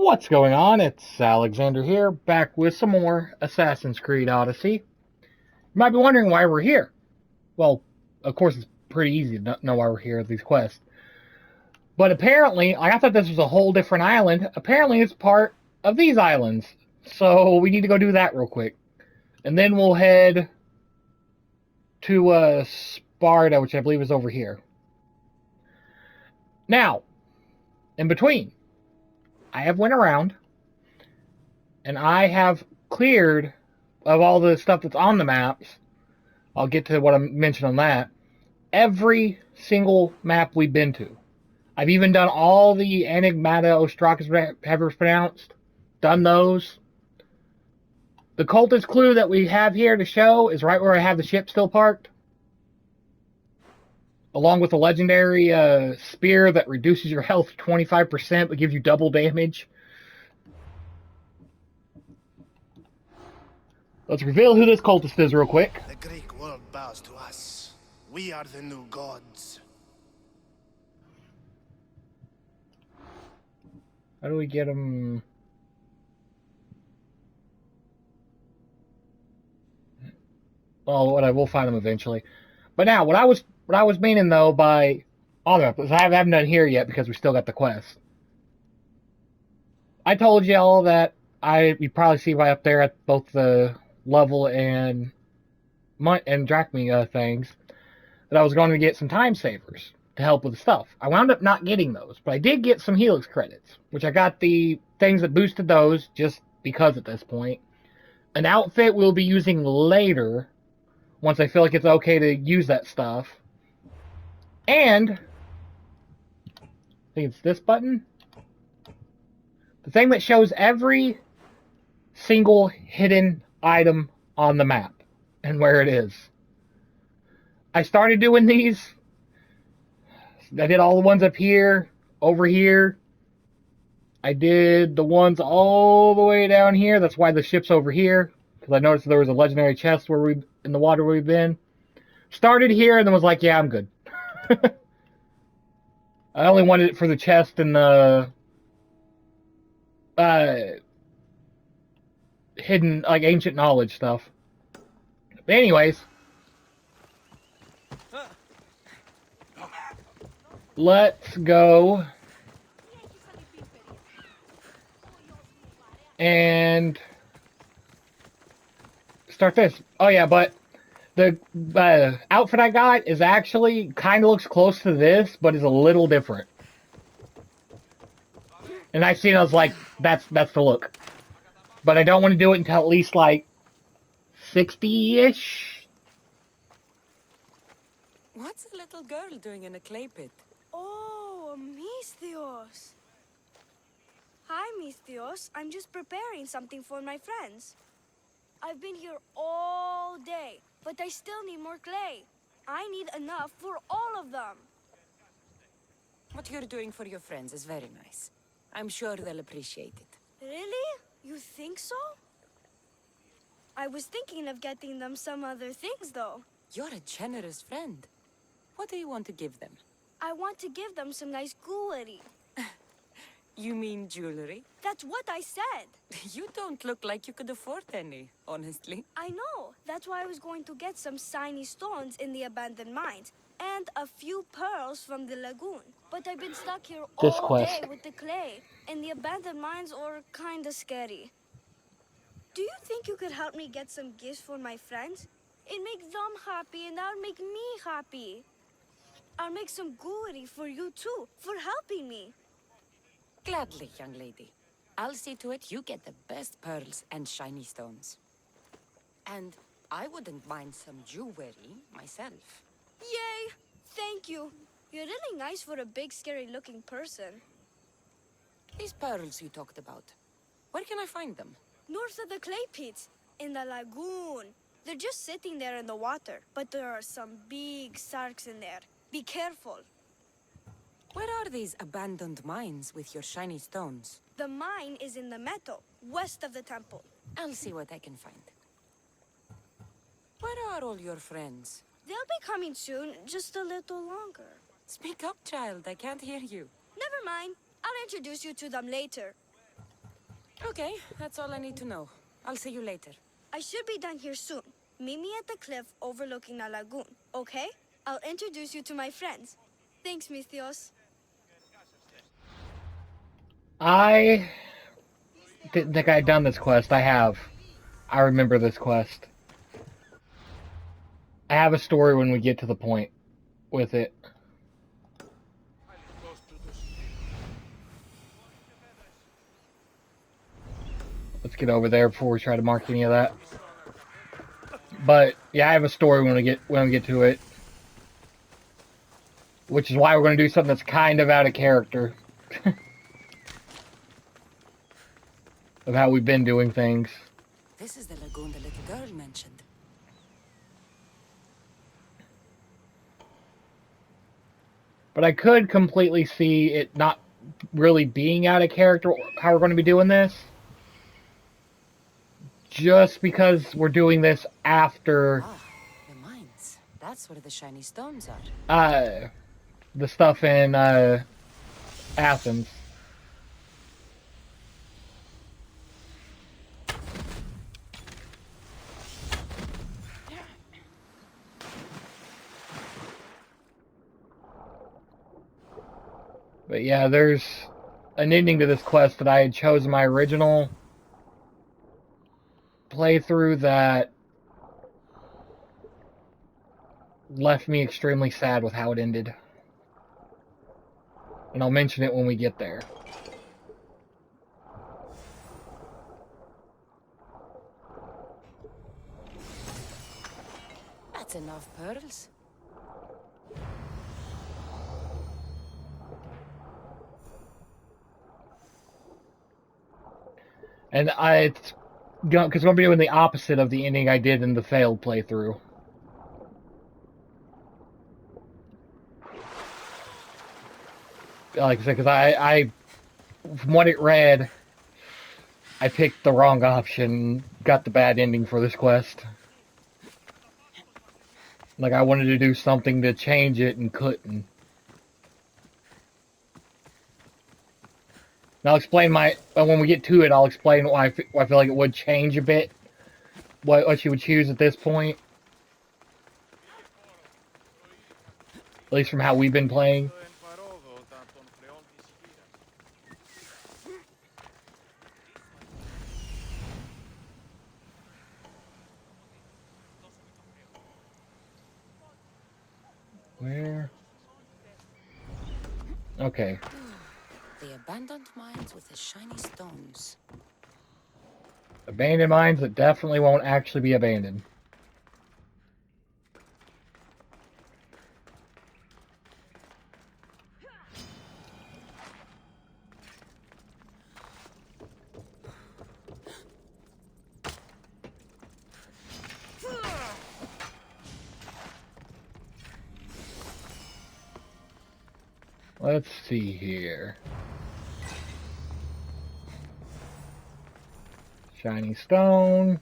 What's going on? It's Alexander here, back with some more Assassin's Creed Odyssey. You might be wondering why we're here. Well, of course it's pretty easy to know why we're here at these quests. But apparently, I thought this was a whole different island. Apparently it's part of these islands. So we need to go do that real quick. And then we'll head to Sparta, which I believe is over here. Now, in between, I have went around and I have cleared of all the stuff that's on the maps. I'll get to what I mentioned on that. Every single map we've been to. I've even done all the Enigmata Ostrakis have pronounced. Done those. The cultist clue that we have here to show is right where I have the ship still parked. Along with a legendary spear that reduces your health 25% but gives you double damage. Let's reveal who this cultist is real quick. The Greek world bows to us. We are the new gods. How do we get him? Oh, we'll find him eventually. But now, what I was meaning though by all the maps, I haven't done here yet because we still got the quest. I told you all that you probably see right up there at both the level and drachmy things that I was going to get some time savers to help with the stuff. I wound up not getting those, but I did get some Helix credits, which I got the things that boosted those just because at this point. An outfit we'll be using later once I feel like it's okay to use that stuff. And I think it's this button. The thing that shows every single hidden item on the map and where it is. I started doing these. I did all the ones up here, over here. I did the ones all the way down here. That's why the ship's over here. Because I noticed there was a legendary chest in the water where we've been. Started here and then was like, yeah, I'm good. I only wanted it for the chest and the hidden, like, ancient knowledge stuff. But anyways, let's go and start this. Oh yeah, but the outfit I got is actually kind of looks close to this, but is a little different. And I seen, I was like, that's the look. But I don't want to do it until at least like 60-ish. What's a little girl doing in a clay pit? Oh, Misthios. Hi, Misthios. I'm just preparing something for my friends. I've been here all day, but I still need more clay. I need enough for all of them. What you're doing for your friends is very nice. I'm sure they'll appreciate it. Really? You think so? I was thinking of getting them some other things, though. You're a generous friend. What do you want to give them? I want to give them some nice jewelry. You mean jewelry? That's what I said. You don't look like you could afford any, honestly. I know. That's why I was going to get some shiny stones in the abandoned mines and a few pearls from the lagoon. But I've been stuck here all day with the clay, and the abandoned mines are kinda scary. Do you think you could help me get some gifts for my friends? It makes them happy, and that'll make me happy. I'll make some jewelry for you too, for helping me. Gladly, young lady. I'll see to it you get the best pearls and shiny stones. And I wouldn't mind some jewelry myself. Yay! Thank you. You're really nice for a big, scary-looking person. These pearls you talked about, where can I find them? North of the clay pits, in the lagoon. They're just sitting there in the water, but there are some big sharks in there. Be careful. Where are these abandoned mines with your shiny stones? The mine is in the meadow, west of the temple. I'll see what I can find. Where are all your friends? They'll be coming soon, just a little longer. Speak up, child. I can't hear you. Never mind. I'll introduce you to them later. Okay, that's all I need to know. I'll see you later. I should be done here soon. Meet me at the cliff overlooking the lagoon, okay? I'll introduce you to my friends. Thanks, Mithios. I didn't think I had done this quest. I have. I remember this quest. I have a story when we get to the point with it. Let's get over there before we try to mark any of that. But yeah, I have a story when we get to it, which is why we're going to do something that's kind of out of character of how we've been doing things. This is the lagoon the little girl mentioned. But I could completely see it not really being out of character how we're going to be doing this. Just because we're doing this after The mines. That's where the shiny stones are. the stuff in Athens. But yeah, there's an ending to this quest that I had chosen my original playthrough that left me extremely sad with how it ended. And I'll mention it when we get there. That's enough pearls. And it's because I'm going to be doing the opposite of the ending I did in the failed playthrough. Like I said, because I, from what it read, I picked the wrong option, got the bad ending for this quest. Like, I wanted to do something to change it and couldn't. And I'll explain when we get to it, I'll explain why I feel like it would change a bit. What you would choose at this point. At least from how we've been playing. Where? Okay. The abandoned mines with the shiny stones. Abandoned mines that definitely won't actually be abandoned. Let's see here. Shiny stone.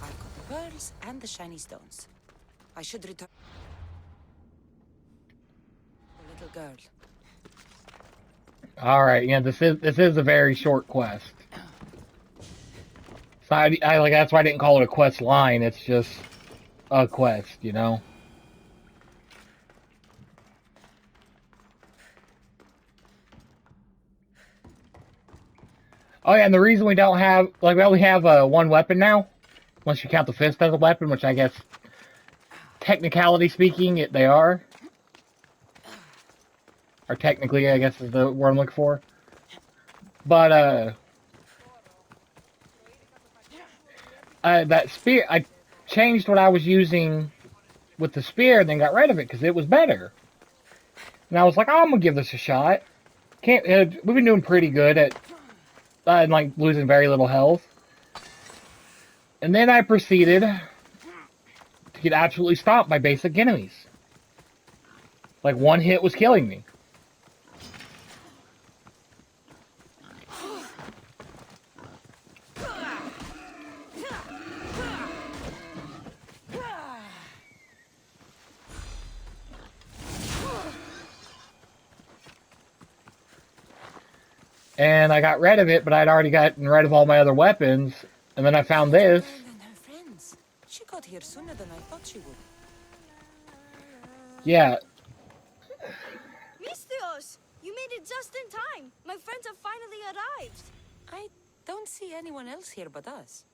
I've got the pearls and the shiny stones. I should return the little girl. All right, yeah, this is a very short quest. So I like that's why I didn't call it a quest line. It's just a quest, you know. Oh yeah, and the reason we don't have we only have one weapon now, unless you count the fist as a weapon, which I guess technicality speaking, they are. Or technically, I guess is the word I'm looking for. But, that spear, I changed what I was using with the spear and then got rid of it because it was better. And I was like, oh, I'm going to give this a shot. We've been doing pretty good at, like, losing very little health. And then I proceeded to get absolutely stomped by basic enemies. Like, one hit was killing me. And I got rid of it, but I'd already gotten rid of all my other weapons. And then I A found little this. girl and her friends. She got here sooner than I thought she would. Yeah, Mistios, you made it just in time. My friends have finally arrived. I don't see anyone else here but us.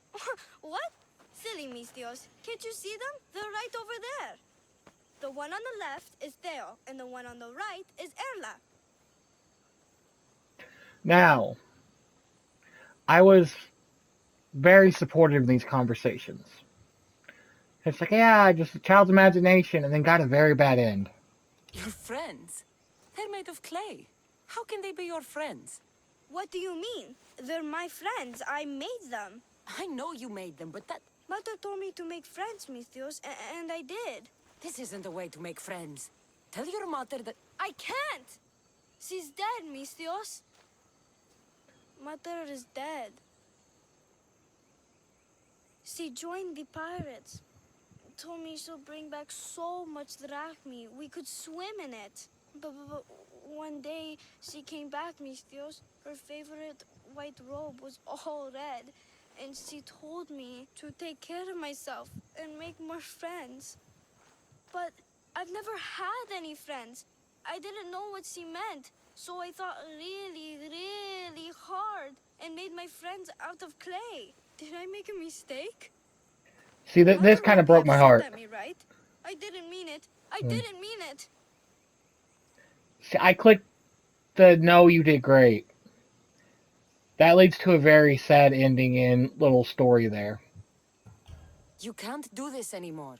What? Silly Mistios. Can't you see them? They're right over there. The one on the left is Theo, and the one on the right is Erla. now, I was very supportive of these conversations. It's like, yeah, just a child's imagination, and then got a very bad end. Your friends? They're made of clay. How can they be your friends? What do you mean? They're my friends. I made them. I know you made them, but that... Mother told me to make friends, Mistios, and I did. This isn't the way to make friends. Tell your mother that... I can't! She's dead, Mistios. Mother is dead. She joined the pirates. Told me she'll bring back so much drachmi. We could swim in it. But one day, she came back, Mistios. Her favorite white robe was all red. And she told me to take care of myself and make more friends. But I've never had any friends. I didn't know what she meant. So I thought really, really hard and made my friends out of clay. Did I make a mistake? See, this Mother kind of won't be broke my heart. upset at me, right? I didn't mean it. I didn't mean it. See, I clicked the no, you did great. That leads to a very sad ending in little story there. You can't do this anymore.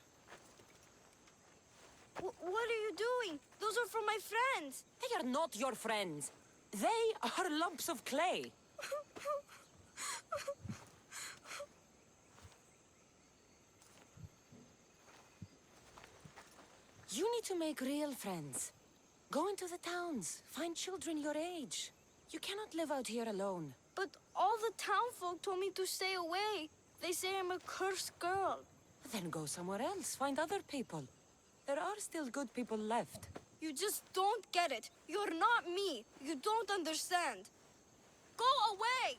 What are you doing? Those are from my friends. They are not your friends. They are lumps of clay. You need to make real friends. Go into the towns. Find children your age. You cannot live out here alone. But all the town folk told me to stay away. They say I'm a cursed girl. Then go somewhere else. Find other people. There are still good people left. You just don't get it. You're not me. You don't understand. Go away!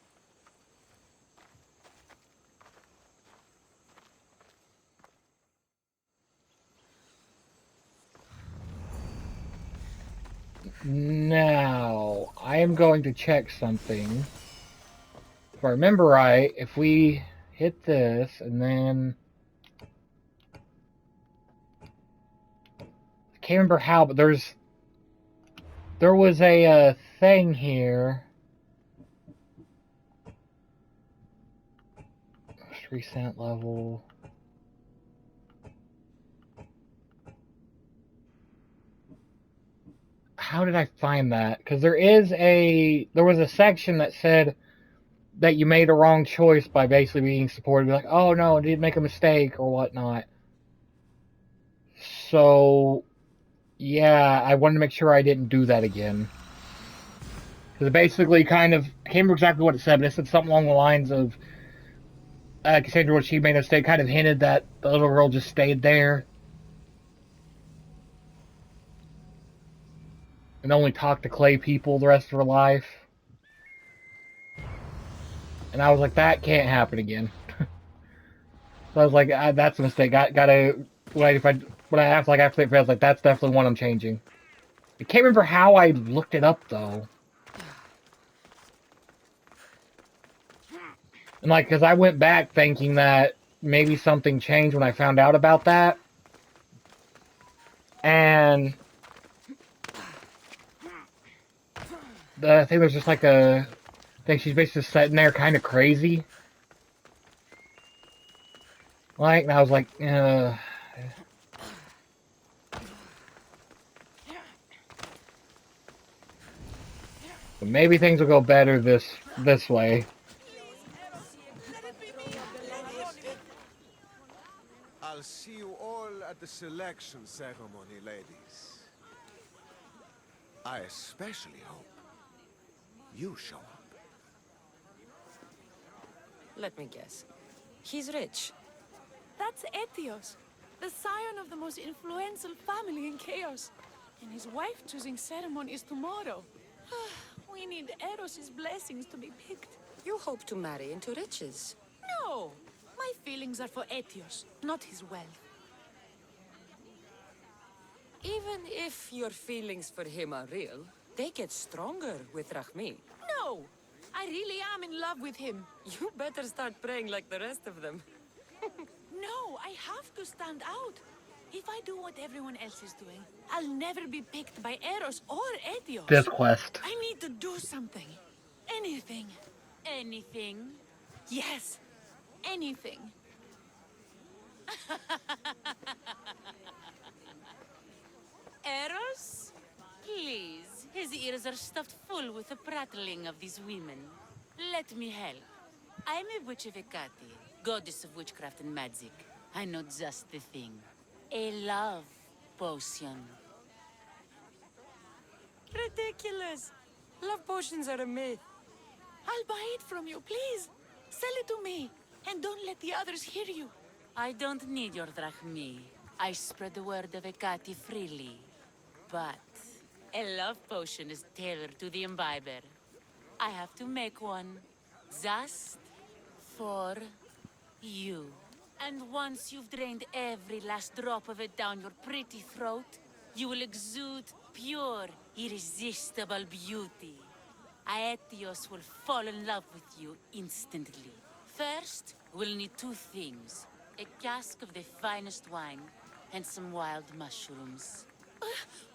Now, I am going to check something. If I remember right, if we hit this and then... I can't remember how, but there was a thing here. Recent level. How did I find that? Because there was a section that said that you made a wrong choice by basically being supported. Like, oh no, I did make a mistake or whatnot. So, yeah, I wanted to make sure I didn't do that again. Because it basically kind of, I can't remember exactly what it said, but it said something along the lines of, Cassandra, when she made a mistake, kind of hinted that the little girl just stayed there. And only talked to clay people the rest of her life. And I was like, that can't happen again. So I was like, that's a mistake. Gotta wait. When I asked, like, after I was like, that's definitely one I'm changing. I can't remember how I looked it up though. And like, because I went back thinking that maybe something changed when I found out about that. And I think there's just like I think she's basically just sitting there kind of crazy. Like, and I was like, but maybe things will go better this way. I'll see you all at the selection ceremony, ladies. I especially hope you show up. Let me guess. He's rich. That's Etios, the scion of the most influential family in Chaos. And his wife-choosing ceremony is tomorrow. We need Eros' blessings to be picked. You hope to marry into riches. No! My feelings are for Etios, not his wealth. Even if your feelings for him are real, they get stronger with Rahmi. No! I really am in love with him. You better start praying like the rest of them. No, I have to stand out. If I do what everyone else is doing, I'll never be picked by Eros or Etios. This quest. I need to do something. Anything. Anything. Yes. Anything. Eros? Please, his ears are stuffed full with the prattling of these women. Let me help. I'm a witch of Hecate, goddess of witchcraft and magic. I know just the thing. A love potion. Ridiculous. Love potions are a myth. I'll buy it from you, please. Sell it to me. And don't let the others hear you. I don't need your drachmi. I spread the word of Hecate freely. But a love potion is tailored to the imbiber. I have to make one. Just for you. And once you've drained every last drop of it down your pretty throat, you will exude pure, irresistible beauty. Aetios will fall in love with you instantly. First, we'll need two things. A cask of the finest wine, and some wild mushrooms.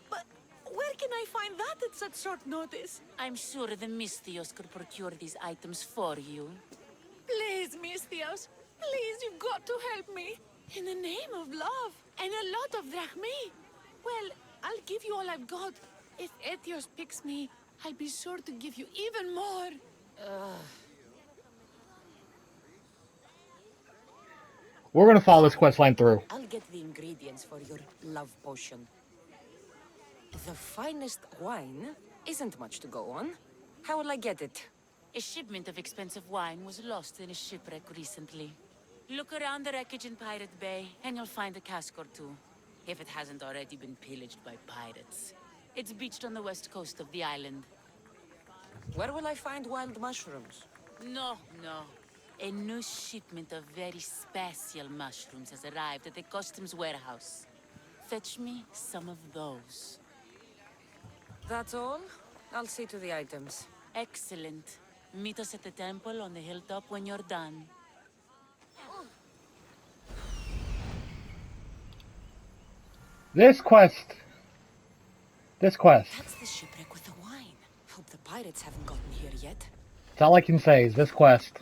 But where can I find that at such short notice? I'm sure the Mystios could procure these items for you. Please, Mystios. Please, you've got to help me. In the name of love. And a lot of drachmi. Well, I'll give you all I've got. If Etios picks me, I'll be sure to give you even more. We're gonna follow this quest line through. I'll get the ingredients for your love potion. The finest wine isn't much to go on. How will I get it? A shipment of expensive wine was lost in a shipwreck recently. Look around the wreckage in Pirate Bay, and you'll find a cask or two. If it hasn't already been pillaged by pirates. It's beached on the west coast of the island. Where will I find wild mushrooms? No. A new shipment of very special mushrooms has arrived at the customs warehouse. Fetch me some of those. That's all? I'll see to the items. Excellent. Meet us at the temple on the hilltop when you're done. This quest. That's the shipwreck with the wine. Hope the pirates haven't gotten here yet. That's all I can say is this quest.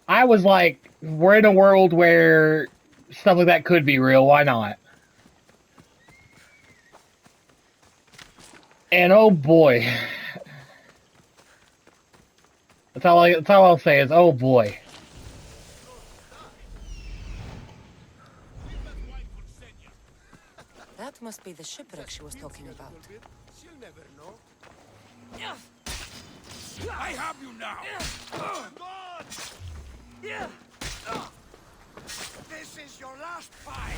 I was like, we're in a world where stuff like that could be real. Why not? And oh boy. That's all I'll say is, oh boy. That must be the shipwreck she was talking about. She'll never know. I have you now! God! This is your last fight!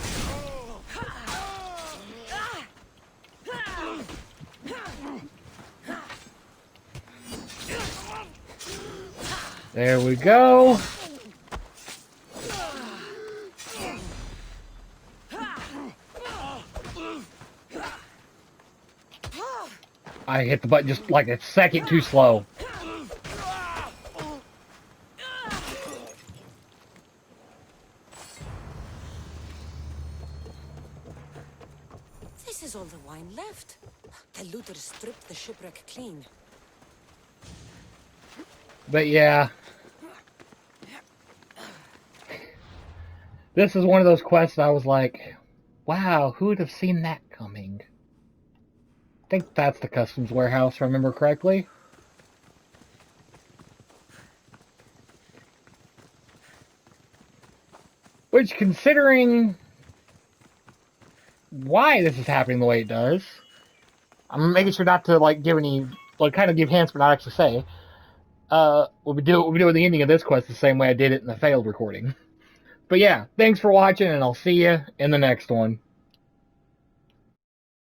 There we go. I hit the button just like a second too slow. This is all the wine left. The looters stripped the shipwreck clean. But yeah. This is one of those quests I was like, wow, who would have seen that coming? I think that's the customs warehouse, if I remember correctly. Which, considering why this is happening the way it does, I'm making sure not to like give any, like kind of give hints but not actually say. We'll be doing the ending of this quest the same way I did it in the failed recording. But yeah, thanks for watching, and I'll see you in the next one.